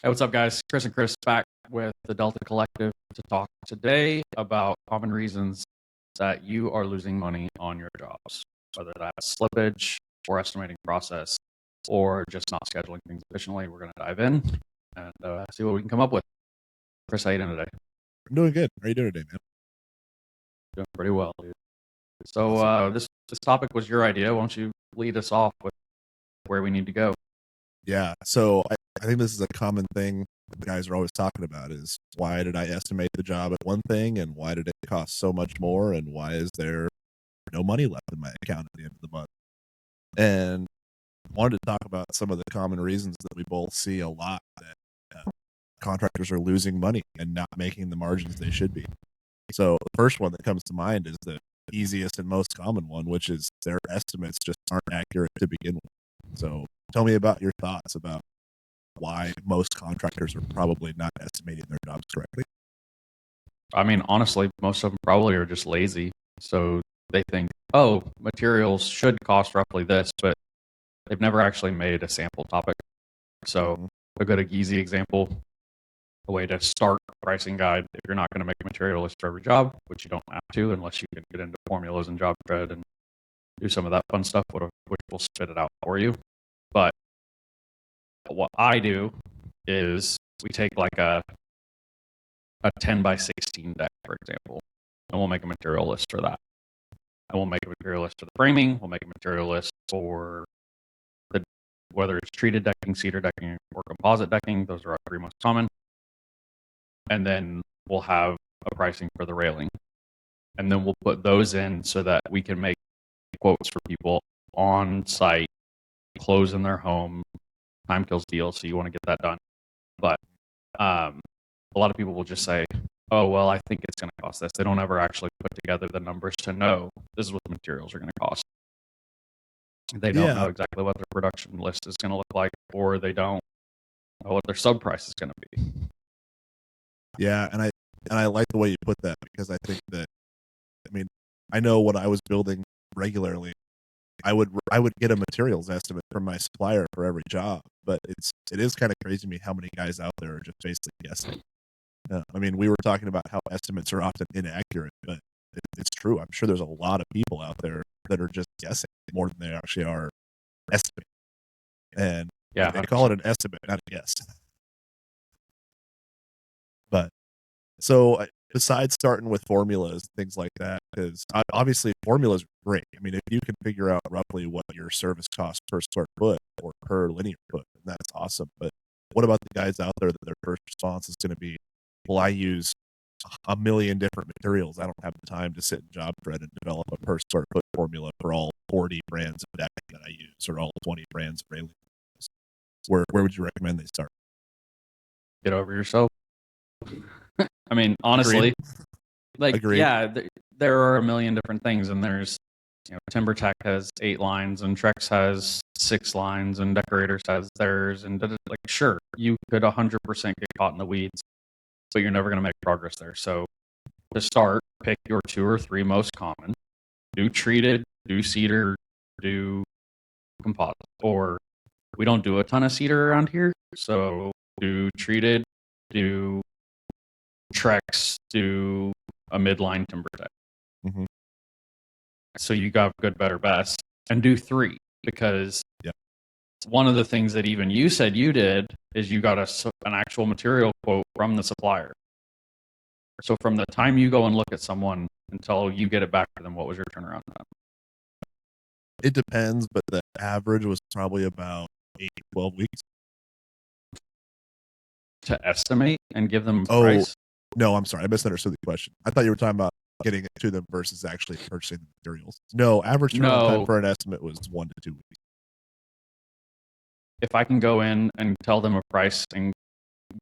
Hey, what's up, guys? Chris and Chris back with the Delta Collective to talk today about common reasons that you are losing money on your jobs, whether that's slippage or estimating process or just not scheduling things efficiently. We're going to dive in and see what we can come up with. Chris, how you doing today? I'm doing good. How are you doing today, man? Doing pretty well, dude. So Awesome. this topic was your idea. Why don't you lead us off with where we need to go? Yeah. So I think this is a common thing that the guys are always talking about is why did I estimate the job at one thing and why did it cost so much more and why is there no money left in my account at the end of the month? And I wanted to talk about some of the common reasons that we both see a lot that contractors are losing money and not making the margins they should be. So the first one that comes to mind is the easiest and most common one, which is their estimates just aren't accurate to begin with. So tell me about your thoughts about why most contractors are probably not estimating their jobs correctly. I mean, honestly, most of them probably are just lazy. So they think, oh, materials should cost roughly this, but they've never actually made a sample topic. So Mm-hmm. a good easy example, a way to start a pricing guide, if you're not going to make a material list for every job, which you don't have to unless you can get into formulas and job cred and do some of that fun stuff, which will spit it out for you. But what I do is we take like a 10 by 16 deck, for example, and we'll make a material list for that. And we'll make a material list for the framing. We'll make a material list for the whether it's treated decking, cedar decking, or composite decking. Those are our three most common. And then we'll have a pricing for the railing. And then we'll put those in so that we can make quotes for people on site, close in their home. Time kills deals, so you want to get that done. But a lot of people will just say, oh, well, I think it's going to cost this. They don't ever actually put together the numbers to know this is what the materials are going to cost. They don't Yeah, know exactly what their production list is going to look like, or they don't know what their sub price is going to be. yeah, and I like the way you put that because I think that I mean I know when I was building regularly, I would get a materials estimate from my supplier for every job, but it is kind of crazy to me how many guys out there are just basically guessing. I mean, we were talking about how estimates are often inaccurate, but it's true. I'm sure there's a lot of people out there that are just guessing more than they actually are estimating. And Yeah, they call 100%. it an estimate, not a guess. But so besides starting with formulas, things like that, because obviously formulas are great. I mean, if you can figure out roughly what your service costs per square foot or per linear foot, then that's awesome. But what about the guys out there that their first response is going to be, well, I use a million different materials. I don't have the time to sit in job thread and develop a per square foot formula for all 40 brands of decking that I use or all 20 brands of railing. Where would you recommend they start? Get over yourself. I mean, Agreed. honestly, like, Agreed. yeah, there are a million different things, and there's, TimberTech has 8 lines, and Trex has 6 lines, and Decorators has theirs, and like, sure, you could 100% get caught in the weeds, but you're never going to make progress there. So to start, pick your two or three most common. Do treated, do cedar, do composite. Or we don't do a ton of cedar around here, so do treated, do Trex, do a midline timber deck. Mm-hmm. So you got good, better, best, and do three because Yeah. one of the things that even you said you did is you got an actual material quote from the supplier. So from the time you go and look at someone until you get it back to them, what was your turnaround time It depends, but the average was probably about 8 to 12 weeks. to estimate and give them a Oh, price? no, I'm sorry. I misunderstood the question. I thought you were talking about getting it to them versus actually purchasing the materials. No, average turnaround time No. for an estimate was 1 to 2 weeks. If I can go in and tell them a price and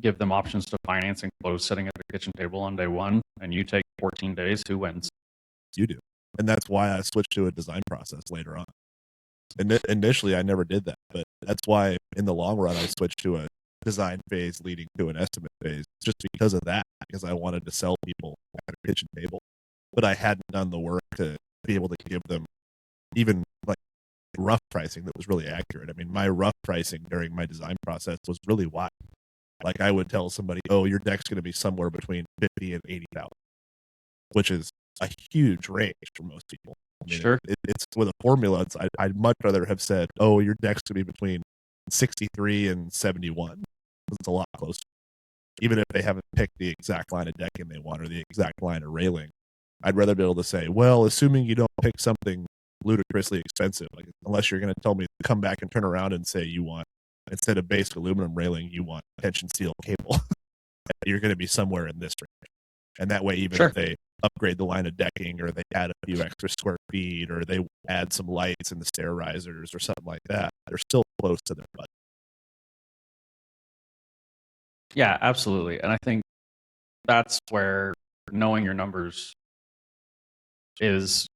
give them options to finance and close sitting at the kitchen table on day one, and you take 14 days, who wins? You do. And that's why I switched to a design process later on. And initially, I never did that, but that's why in the long run, I switched to a design phase leading to an estimate phase just because of that, because I wanted to sell people at a kitchen table. But I hadn't done the work to be able to give them even like rough pricing that was really accurate. I mean, my rough pricing during my design process was really wide. Like I would tell somebody, oh, your deck's going to be somewhere between 50 and 80,000, which is a huge range for most people. I mean, Sure. it's with a formula. I'd much rather have said, oh, your deck's going to be between 63 and 71. It's a lot closer. Even if they haven't picked the exact line of decking they want or the exact line of railing, I'd rather be able to say, well, assuming you don't pick something ludicrously expensive, like unless you're going to tell me to come back and turn around and say you want, instead of basic aluminum railing, you want tension steel cable, you're going to be somewhere in this range. And that way, even if they upgrade the line of decking or they add a few extra square feet or they add some lights in the stair risers or something like that, they're still close to their budget. Yeah, absolutely. And I think that's where knowing your numbers is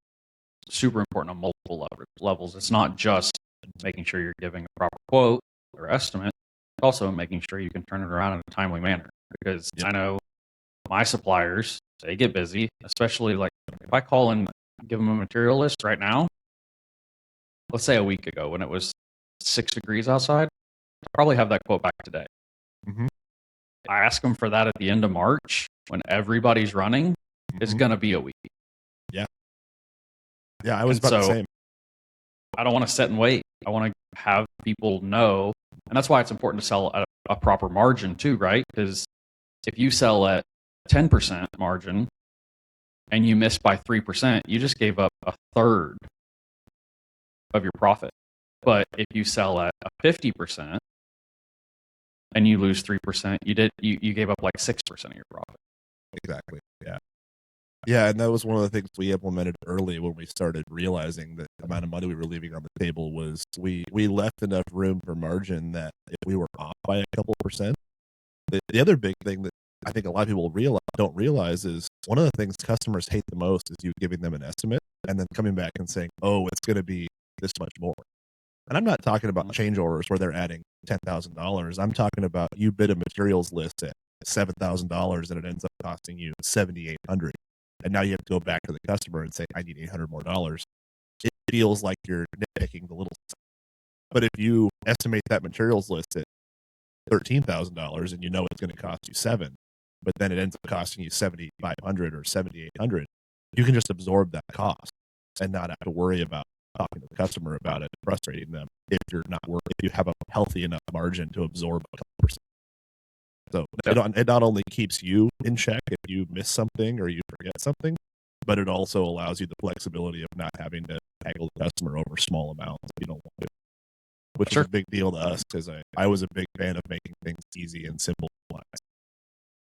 super important on multiple levels. It's not just making sure you're giving a proper quote or estimate, it's also making sure you can turn it around in a timely manner. Because I know my suppliers, they get busy, especially like if I call and give them a material list right now, let's say a week ago when it was 6 degrees outside, I'll probably have that quote back today. Mm-hmm. I ask them for that at the end of March when everybody's running, it's going to be a week. Yeah. Yeah, I was about the same. I don't want to sit and wait. I want to have people know. And that's why it's important to sell at a proper margin too, right? Because if you sell at 10% margin and you miss by 3%, you just gave up a third of your profit. But if you sell at a 50% and you lose 3%, you gave up like 6% of your profit. Exactly. Yeah. Yeah, and that was one of the things we implemented early when we started realizing that the amount of money we were leaving on the table was we left enough room for margin that if we were off by a couple percent. The other big thing that I think a lot of people don't realize is one of the things customers hate the most is you giving them an estimate and then coming back and saying, oh, it's going to be this much more. And I'm not talking about change orders where they're adding $10,000. I'm talking about you bid a materials list at $7,000 and it ends up costing you $7,800. And now you have to go back to the customer and say, I need $800 more. It feels like you're nitpicking the little stuff. But if you estimate that materials list at $13,000 and you know it's going to cost you $7,000, but then it ends up costing you $7,500 or $7,800, you can just absorb that cost and not have to worry about talking to the customer about it, frustrating them if you have a healthy enough margin to absorb a couple percent. So it not only keeps you in check if you miss something or you forget something, but it also allows you the flexibility of not having to haggle the customer over small amounts if you don't want to, which is a big deal to us because I was a big fan of making things easy and simple.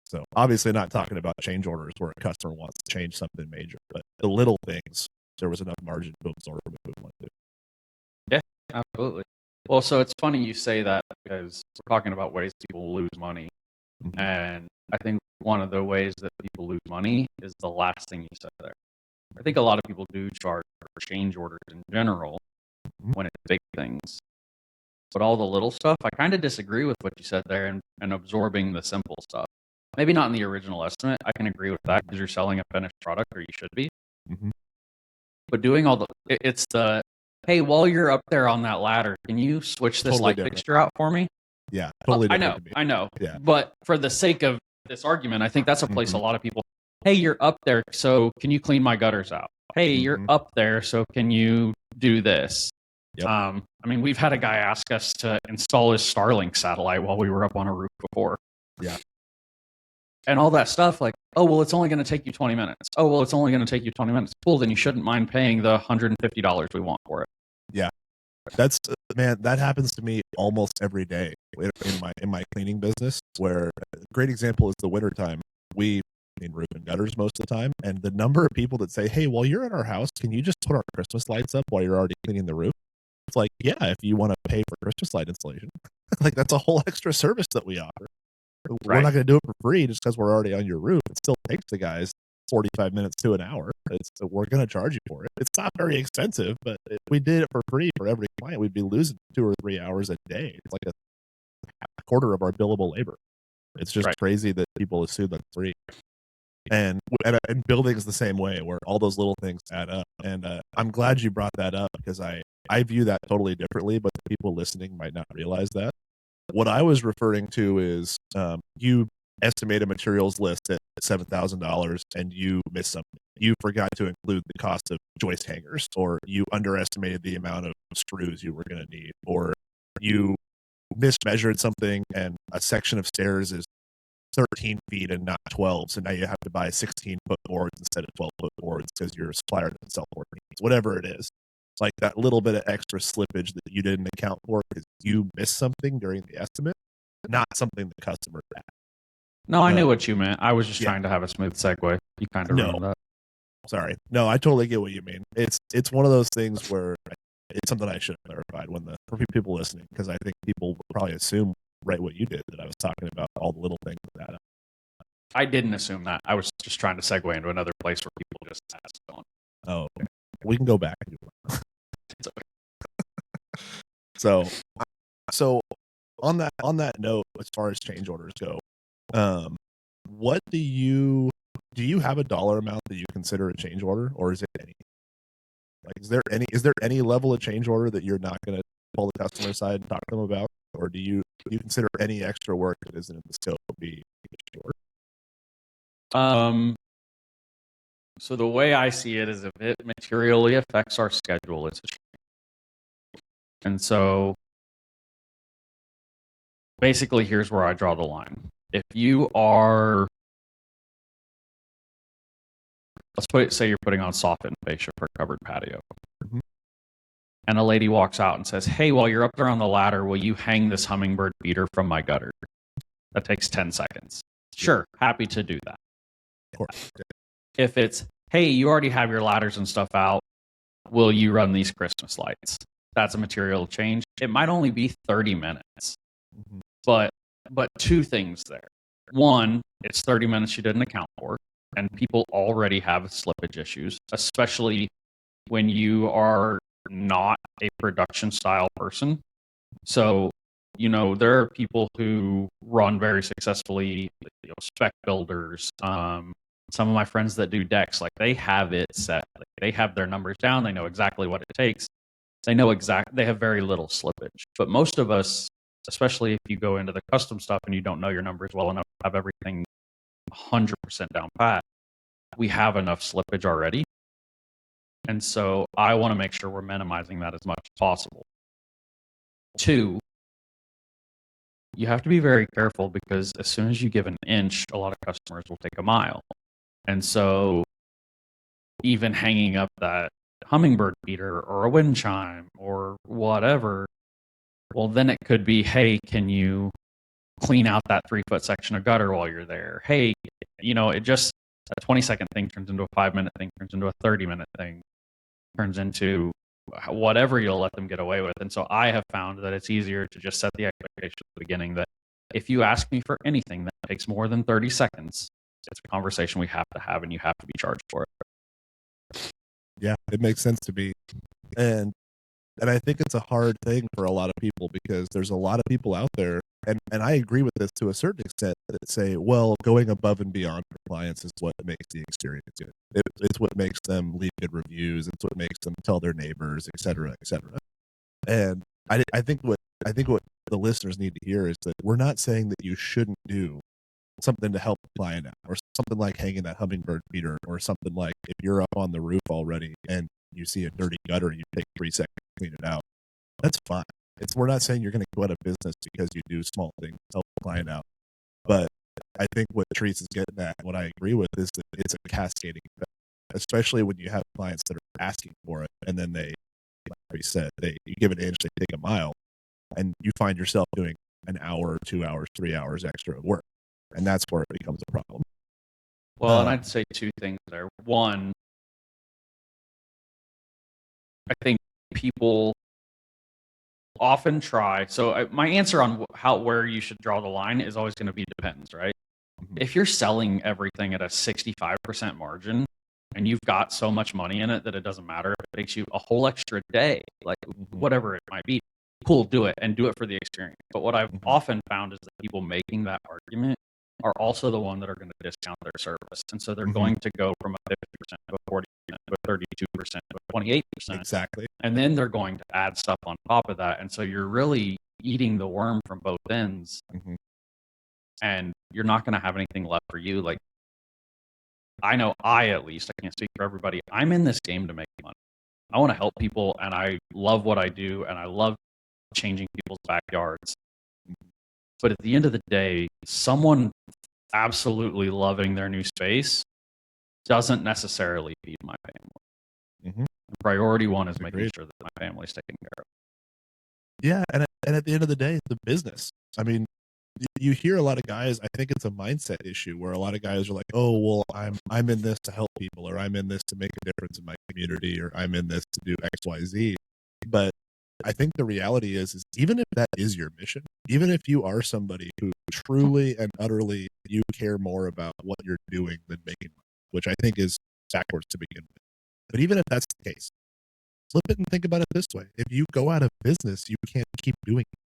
So obviously not talking about change orders where a customer wants to change something major, but the little things, there was enough margin to absorb if we wanted to. Yeah, absolutely. Well, so it's funny you say that because we're talking about ways people lose money. Mm-hmm. And I think one of the ways that people lose money is the last thing you said there. I think a lot of people do charge for change orders in general when it's big things. But all the little stuff, I kind of disagree with what you said there and absorbing the simple stuff. Maybe not in the original estimate. I can agree with that because you're selling a finished product or you should be. Mm-hmm. But doing it's the, hey, while you're up there on that ladder, can you switch this light fixture out for me? Yeah, totally different. I know. Yeah. But for the sake of this argument, I think that's a place a lot of people, hey, you're up there, so can you clean my gutters out? Hey, you're up there, so can you do this? Yep. I mean, we've had a guy ask us to install his Starlink satellite while we were up on a roof before. Yeah. And all that stuff, like, oh, well, it's only going to take you 20 minutes. Oh, well, it's only going to take you 20 minutes. Cool, then you shouldn't mind paying the $150 we want for it. Yeah. That's man, that happens to me almost every day in my cleaning business, where a great example is the wintertime. We clean roof and gutters most of the time, and the number of people that say, hey, while you're at our house, can you just put our Christmas lights up while you're already cleaning the roof? It's like, yeah, if you want to pay for Christmas light installation. Like, that's a whole extra service that we offer. Right. We're not going to do it for free just because we're already on your roof. It still takes the guys 45 minutes to an hour. We're going to charge you for it. It's not very expensive, but if we did it for free for every client, we'd be losing 2 or 3 hours a day. It's like a quarter of our billable labor. It's just crazy that people assume that's free. And building's the same way, where all those little things add up. And I'm glad you brought that up because I view that totally differently, but the people listening might not realize that. What I was referring to is you estimate a materials list at $7,000 and you miss something. You forgot to include the cost of joist hangers, or you underestimated the amount of screws you were going to need, or you mismeasured something and a section of stairs is 13 feet and not 12. So now you have to buy 16-foot boards instead of 12-foot boards because your supplier doesn't sell 14. Whatever it is. It's like that little bit of extra slippage that you didn't account for because you missed something during the estimate, not something the customer had. No, I knew what you meant. I was just Yeah. trying to have a smooth segue. You kind of ruined that. Sorry. No, I totally get what you mean. It's one of those things where it's something I should have clarified for people listening, because I think people will probably assume right what you did, that I was talking about all the little things that I didn't assume that. I was just trying to segue into another place where people just ask on. Oh, okay. We can go back. It's okay. So on that note, as far as change orders go, what do you have a dollar amount that you consider a change order, or is it any? Like, is there any level of change order that you're not going to pull the customer aside and talk to them about, or do you consider any extra work that isn't in the scope to be a change order? So the way I see it is, if it materially affects our schedule, it's a change. And so basically, here's where I draw the line. If you are, say you're putting on soffit and fascia for a covered patio. Mm-hmm. And a lady walks out and says, "Hey, while you're up there on the ladder, will you hang this hummingbird feeder from my gutter?" That takes 10 seconds. Sure, happy to do that. Of course. If it's, "Hey, you already have your ladders and stuff out, will you run these Christmas lights?" That's a material change. It might only be 30 minutes. Mm-hmm. But two things there. One, it's 30 minutes you didn't account for, and people already have slippage issues, especially when you are not a production style person. So, there are people who run very successfully, spec builders. Some of my friends that do decks, like, they have it set. Like, they have their numbers down. They know exactly what it takes. They have very little slippage. But most of us, especially if you go into the custom stuff and you don't know your numbers well enough to have everything 100% down pat, we have enough slippage already. And so I want to make sure we're minimizing that as much as possible. Two, you have to be very careful, because as soon as you give an inch, a lot of customers will take a mile. And so even hanging up that hummingbird feeder or a wind chime or whatever, well, then it could be, "Hey, can you clean out that 3-foot section of gutter while you're there?" Hey, it just, a 20-second thing turns into a 5-minute thing, turns into a 30-minute thing, turns into whatever you'll let them get away with. And so I have found that it's easier to just set the expectation at the beginning that if you ask me for anything that takes more than 30 seconds, it's a conversation we have to have, and you have to be charged for it. Yeah, it makes sense to me. And I think it's a hard thing for a lot of people, because there's a lot of people out there, and I agree with this to a certain extent, that say, well, going above and beyond compliance is what makes the experience good. It's what makes them leave good reviews. It's what makes them tell their neighbors, et cetera, et cetera. And I think what the listeners need to hear is that we're not saying that you shouldn't do something to help the client out, or something like hanging that hummingbird feeder, or something like, if you're up on the roof already and you see a dirty gutter, you take 3 seconds to clean it out. That's fine. We're not saying you're going to go out of business because you do small things to help the client out. But I think what Treese is getting at, what I agree with, is that it's a cascading effect, especially when you have clients that are asking for it, and then they, like we said, you give an inch, they take a mile, and you find yourself doing an hour, 2 hours, 3 hours extra of work. And that's where it becomes a problem. Well, and I'd say two things there. One, I think people often try. So my answer on where you should draw the line is always going to be depends, right? Mm-hmm. If you're selling everything at a 65% margin and you've got so much money in it that it doesn't matter if it takes you a whole extra day, like whatever it might be, cool, do it, and do it for the experience. But what I've often found is that people making that argument are also the one that are going to discount their service. And so they're going to go from a 50% to a 40% to a 32% to a 28%. Exactly. And then they're going to add stuff on top of that. And so you're really eating the worm from both ends, and you're not going to have anything left for you. Like, I know at least, I can't speak for everybody. I'm in this game to make money. I want to help people, and I love what I do, and I love changing people's backyards. But at the end of the day, someone absolutely loving their new space doesn't necessarily feed my family. Priority one is making sure that my family's taken care of. Yeah, and at the end of the day, the business. I mean, you hear a lot of guys. I think it's a mindset issue where a lot of guys are like, "Oh, well, I'm in this to help people, or I'm in this to make a difference in my community, or I'm in this to do X, Y, Z." But I think the reality is even if that is your mission, even if you are somebody who truly and utterly you care more about what you're doing than making money, which I think is backwards to begin with. But even if that's the case, flip it and think about it this way. If you go out of business, you can't keep doing it.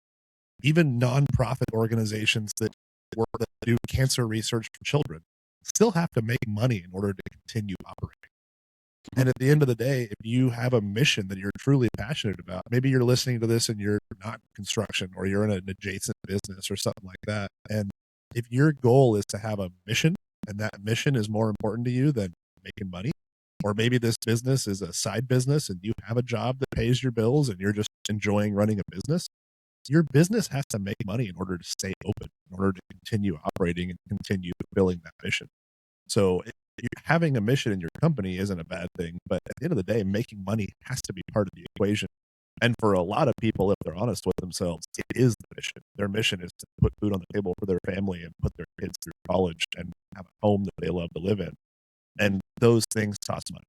Even nonprofit organizations that do cancer research for children still have to make money in order to continue operating. And at the end of the day, if you have a mission that you're truly passionate about, maybe you're listening to this and you're not construction or you're in an adjacent business or something like that. And if your goal is to have a mission and that mission is more important to you than making money, or maybe this business is a side business and you have a job that pays your bills and you're just enjoying running a business, your business has to make money in order to stay open, in order to continue operating and continue fulfilling that mission. So having a mission in your company isn't a bad thing, but at the end of the day, making money has to be part of the equation. And for a lot of people, if they're honest with themselves, it is the mission. Their mission is to put food on the table for their family and put their kids through college and have a home that they love to live in. And those things cost money.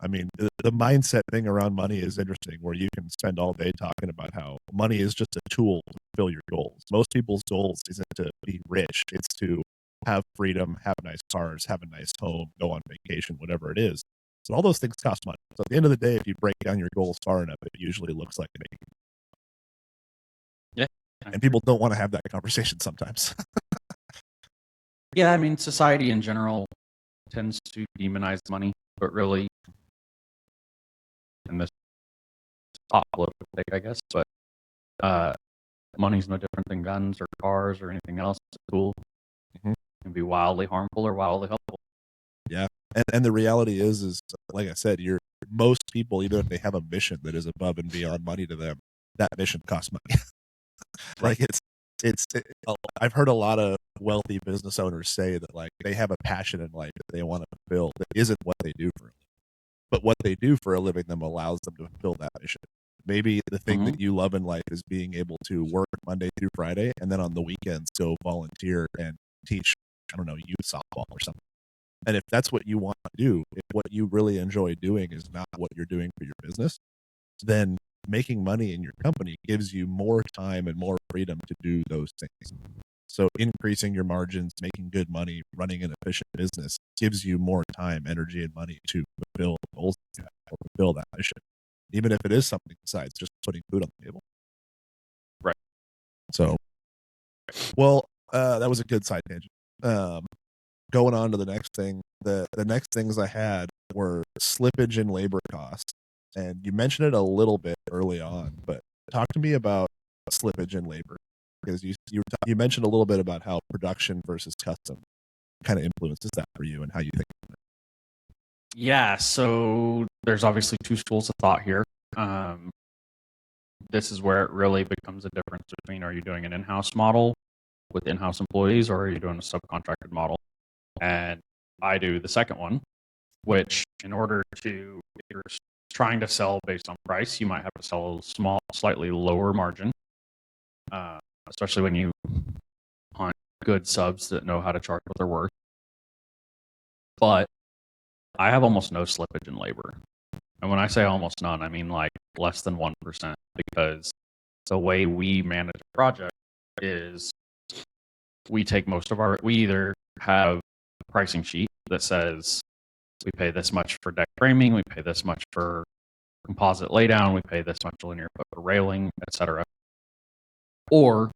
I mean, the mindset thing around money is interesting, where you can spend all day talking about how money is just a tool to fulfill your goals. Most people's goals isn't to be rich. It's to have freedom, have nice cars, have a nice home, go on vacation, whatever it is. So all those things cost money. So at the end of the day, if you break down your goals far enough, it usually looks like making. Yeah. And people don't want to have that conversation sometimes. Yeah, I mean, society in general tends to demonize money, but really, and this top political take, I guess, but money's no different than guns or cars or anything else. It's a tool. It can be wildly harmful or wildly helpful. Yeah. And the reality is like I said, most people, even if they have a mission that is above and beyond money to them, that mission costs money. Like I've heard a lot of wealthy business owners say that like they have a passion in life that they want to fulfill that isn't what they do for a living. But what they do for a living them allows them to fulfill that mission. Maybe the thing that you love in life is being able to work Monday through Friday and then on the weekends go volunteer and teach, I don't know, youth softball or something. And if that's what you want to do, if what you really enjoy doing is not what you're doing for your business, then making money in your company gives you more time and more freedom to do those things. So increasing your margins, making good money, running an efficient business gives you more time, energy, and money to fulfill the goals or fulfill that mission, even if it is something besides just putting food on the table. Right. So, well, that was a good side tangent. Going on to the next thing, the next things I had were slippage in labor costs. And you mentioned it a little bit early on, but talk to me about slippage in labor, because you mentioned a little bit about how production versus custom kind of influences that for you and how you think about it. Yeah, so there's obviously two schools of thought here. This is where it really becomes a difference between, are you doing an in-house model with in-house employees, or are you doing a subcontracted model? And I do the second one, which in order to, if you're trying to sell based on price, you might have to sell a small, slightly lower margin, especially when you hunt good subs that know how to charge what they're worth. But I have almost no slippage in labor. And when I say almost none, I mean like less than 1%, because the way we manage a project is we take we either have a pricing sheet that says we pay this much for deck framing, we pay this much for composite laydown, we pay this much linear foot for railing, etc. Or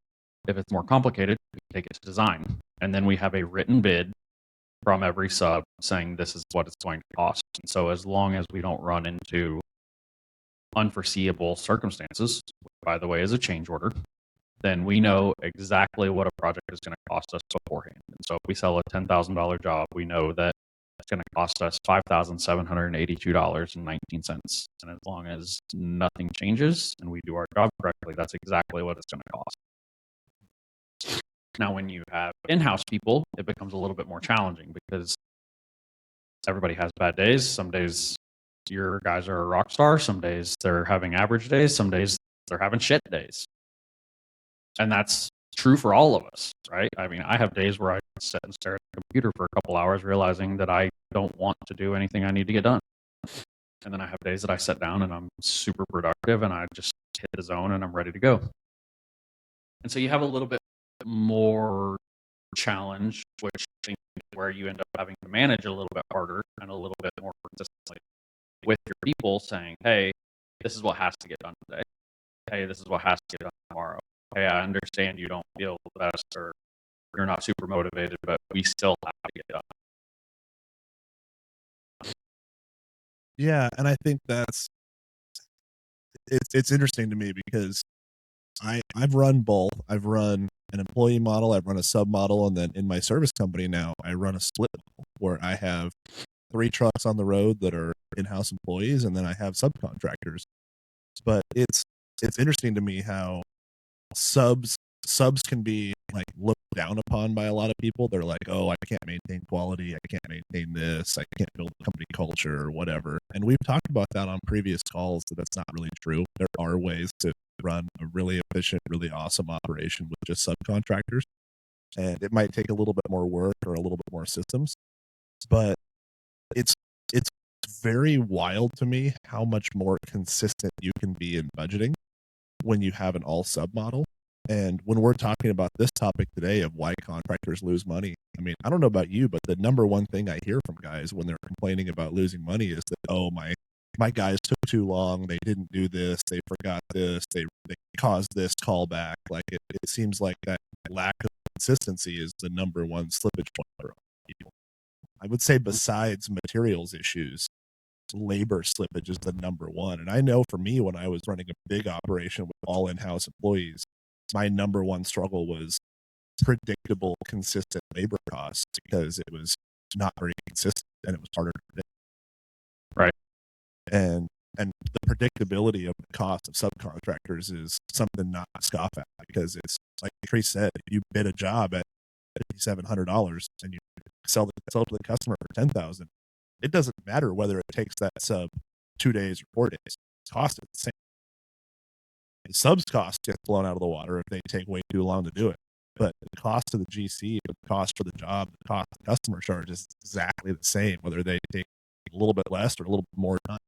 if it's more complicated, we take it to design. And then we have a written bid from every sub saying this is what it's going to cost. And so as long as we don't run into unforeseeable circumstances, which, by the way, is a change order, then we know exactly what a project is going to cost us beforehand. And so if we sell a $10,000 job, we know that it's going to cost us $5,782.19. And as long as nothing changes and we do our job correctly, that's exactly what it's going to cost. Now, when you have in-house people, it becomes a little bit more challenging because everybody has bad days. Some days your guys are a rock star. Some days they're having average days. Some days they're having shit days. And that's true for all of us, right? I mean, I have days where I sit and stare at the computer for a couple hours, realizing that I don't want to do anything I need to get done. And then I have days that I sit down and I'm super productive and I just hit the zone and I'm ready to go. And so you have a little bit more challenge, which I think is where you end up having to manage a little bit harder and a little bit more consistently with your people saying, hey, this is what has to get done today. Hey, this is what has to get done tomorrow. Hey, I understand you don't feel the best or you're not super motivated, but we still have to get done. Yeah, and I think it's interesting to me because I've run both. I've run an employee model, I've run a sub model, and then in my service company now, I run a split model where I have 3 trucks on the road that are in-house employees, and then I have subcontractors. But it's interesting to me how subs can be like looked down upon by a lot of people. They're like, oh, I can't maintain quality, I can't maintain this, I can't build company culture or whatever. And we've talked about that on previous calls that that's not really true. There are ways to run a really efficient, really awesome operation with just subcontractors. And it might take a little bit more work or a little bit more systems, but it's it's very wild to me how much more consistent you can be in budgeting when you have an all sub model. And when we're talking about this topic today of why contractors lose money, I mean, I don't know about you, but the number one thing I hear from guys when they're complaining about losing money is that, oh, my guys took too long, they didn't do this, they forgot this, they caused this callback. Like it seems like that lack of consistency is the number one slippage point for people. I would say besides materials issues, labor slippage is the number one. And I know for me, when I was running a big operation with all in-house employees, my number one struggle was predictable, consistent labor costs because it was not very consistent and it was harder to predict. Right. And the predictability of the cost of subcontractors is something not to scoff at, because it's like Treese said, if you bid a job at $5,700 and you sell to the customer for $10,000, it doesn't matter whether it takes that sub 2 days or 4 days. Cost is the same. The subs cost gets blown out of the water if they take way too long to do it. But the cost to the GC, the cost for the job, the cost the customer charges is exactly the same, whether they take a little bit less or a little bit more time.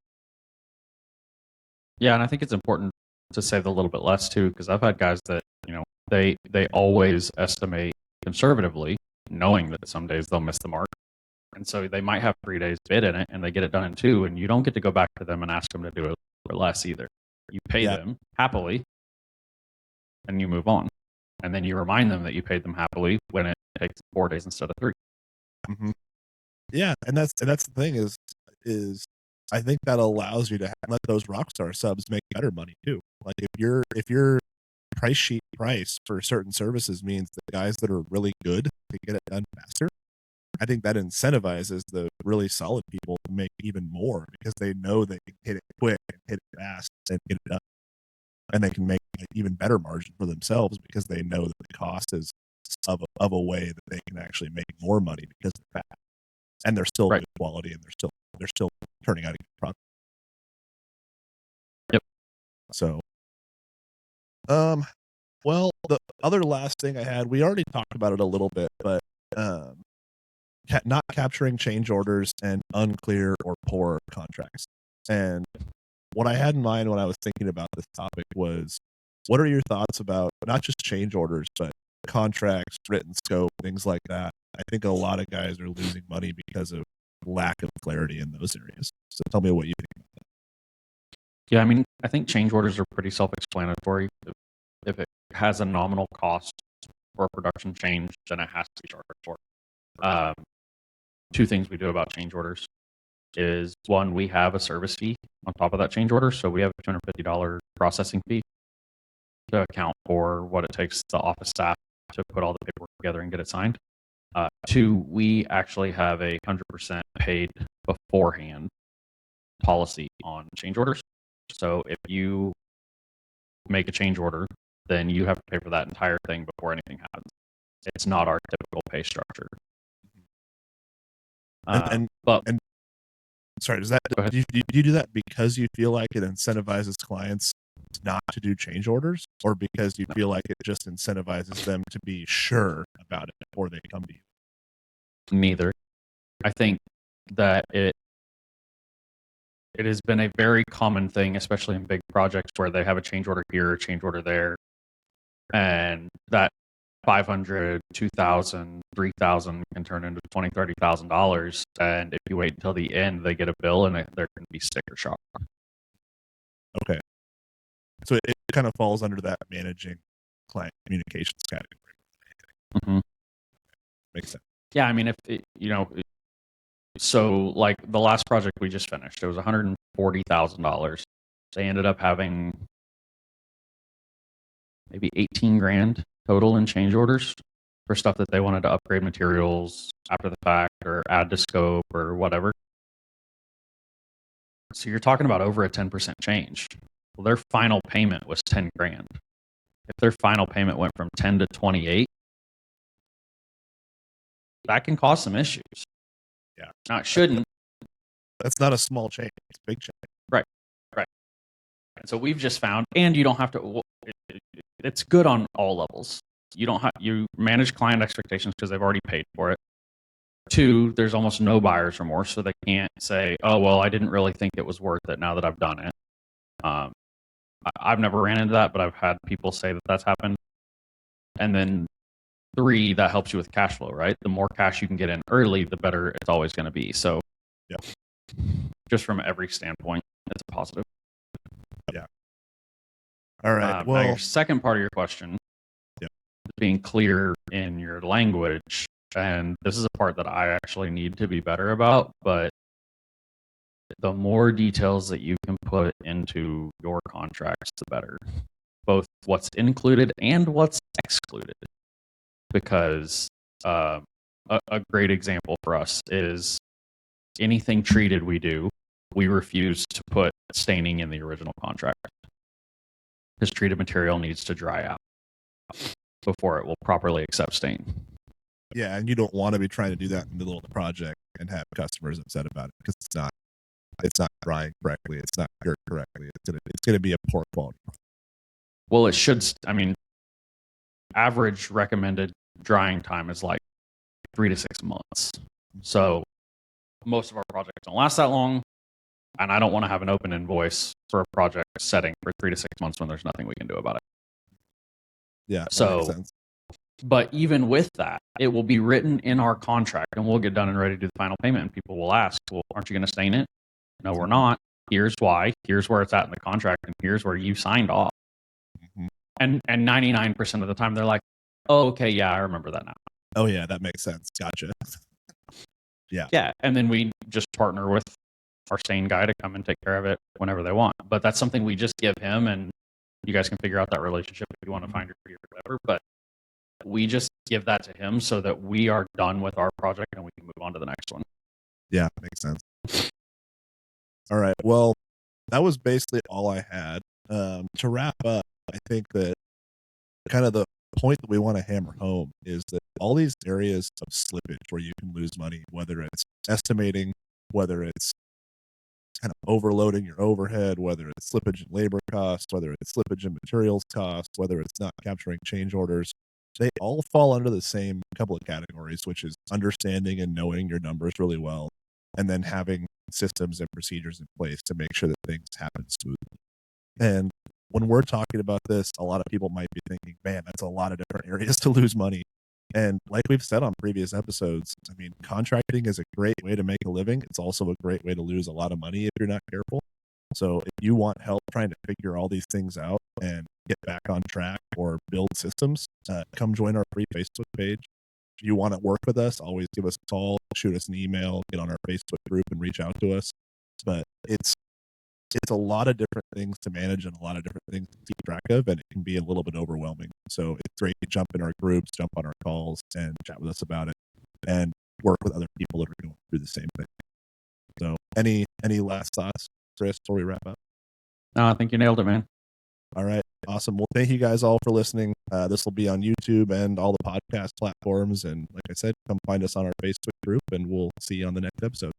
Yeah, and I think it's important to say the little bit less too, because I've had guys that, they always estimate conservatively, knowing that some days they'll miss the mark. And so they might have 3 days bid in it and they get it done in 2, and you don't get to go back to them and ask them to do it for less either. You pay them happily and you move on. And then you remind them that you paid them happily when it takes 4 days instead of 3. Mm-hmm. Yeah, and that's the thing is I think that allows you to let those rockstar subs make better money too. Like if your price sheet price for certain services means the guys that are really good to get it done faster, I think that incentivizes the really solid people to make even more because they know they can hit it quick and hit it fast and get it done. And they can make an even better margin for themselves because they know that the cost is of a way that they can actually make more money because they're fast. And they're still good quality and they're still turning out a good product. Yep. So well, the other last thing I had, we already talked about it a little bit, but not capturing change orders and unclear or poor contracts. And what I had in mind when I was thinking about this topic was, what are your thoughts about not just change orders, but contracts, written scope, things like that? I think a lot of guys are losing money because of lack of clarity in those areas. So tell me what you think about that. Yeah, I mean, I think change orders are pretty self-explanatory. If it has a nominal cost for a production change, then it has to be charged for. 2 things we do about change orders is, one, we have a service fee on top of that change order. So we have a $250 processing fee. to account for what it takes the office staff to put all the paperwork together and get it signed. Two, we actually have a 100% paid beforehand policy on change orders. So if you make a change order, then you have to pay for that entire thing before anything happens. It's not our typical pay structure. And sorry, does that do you do that because you feel like it incentivizes clients not to do change orders, or because you feel like it just incentivizes them to be sure about it before they come to you? Neither. I think that it has been a very common thing, especially in big projects where they have a change order here, a change order there, and that 500, 2,000, 3,000 can turn into $20,000, $30,000. And if you wait until the end, they get a bill and they're going to be sticker shock. Okay. So it kind of falls under that managing client communications category. Mm-hmm. Makes sense. Yeah, I mean, so like the last project we just finished, it was $140,000. They ended up having maybe 18 grand total in change orders for stuff that they wanted to upgrade materials after the fact or add to scope or whatever. So you're talking about over a 10% change. Well, their final payment was 10 grand. If their final payment went from 10 to 28, that can cause some issues. Yeah. Now it shouldn't. That's not a small change. It's a big change. Right. And so we've just found, and you don't have to, it's good on all levels. You manage client expectations because they've already paid for it. Two, there's almost no buyer's remorse, so they can't say, oh, well, I didn't really think it was worth it now that I've done it. I've never ran into that, but I've had people say that that's happened. And then three, that helps you with cash flow, right? The more cash you can get in early, the better it's always going to be. So yeah, just from every standpoint, it's a positive. Yeah. All right. Well, now your second part of your question, being clear in your language, and this is a part that I actually need to be better about, but the more details that you can put into your contracts, the better. Both what's included and what's excluded. Because a great example for us is anything treated we do, we refuse to put staining in the original contract. Because treated material needs to dry out before it will properly accept stain. Yeah, and you don't want to be trying to do that in the middle of the project and have customers upset about it because it's not drying correctly, it's not cured correctly. It's gonna be a poor quality. Well, it should. I mean, average recommended drying time is like 3 to 6 months. So most of our projects don't last that long, and I don't want to have an open invoice for a project setting for 3 to 6 months when there's nothing we can do about it. Yeah. So, makes sense. But even with that, it will be written in our contract, and we'll get done and ready to do the final payment. And people will ask, "Well, aren't you going to stain it?" No, we're not. Here's why. Here's where it's at in the contract, and here's where you signed off. Mm-hmm. And 99% of the time, they're like, "Oh, okay, yeah, I remember that now." Oh yeah, that makes sense. Gotcha. Yeah, and then we just partner with our stain guy to come and take care of it whenever they want. But that's something we just give him, and you guys can figure out that relationship if you want to find your fee or whatever. But we just give that to him so that we are done with our project and we can move on to the next one. Yeah, makes sense. All right. Well, that was basically all I had. To wrap up, I think that kind of the point that we want to hammer home is that all these areas of slippage where you can lose money, whether it's estimating, whether it's kind of overloading your overhead, whether it's slippage in labor costs, whether it's slippage in materials costs, whether it's not capturing change orders, they all fall under the same couple of categories, which is understanding and knowing your numbers really well, and then having systems and procedures in place to make sure that things happen smoothly. And when we're talking about this, a lot of people might be thinking, man, that's a lot of different areas to lose money. And like we've said on previous episodes, I mean, contracting is a great way to make a living. It's also a great way to lose a lot of money if you're not careful. So if you want help trying to figure all these things out and get back on track or build systems, come join our free Facebook page. If you want to work with us, always give us a call, shoot us an email, get on our Facebook group and reach out to us. But it's it's a lot of different things to manage and a lot of different things to keep track of, and it can be a little bit overwhelming. So it's great to jump in our groups, jump on our calls, and chat with us about it, and work with other people that are going through the same thing. So, any last thoughts, Chris, before we wrap up? No, I think you nailed it, man. All right, awesome. Well, thank you guys all for listening. This will be on YouTube and all the podcast platforms, and like I said, come find us on our Facebook group, and we'll see you on the next episode.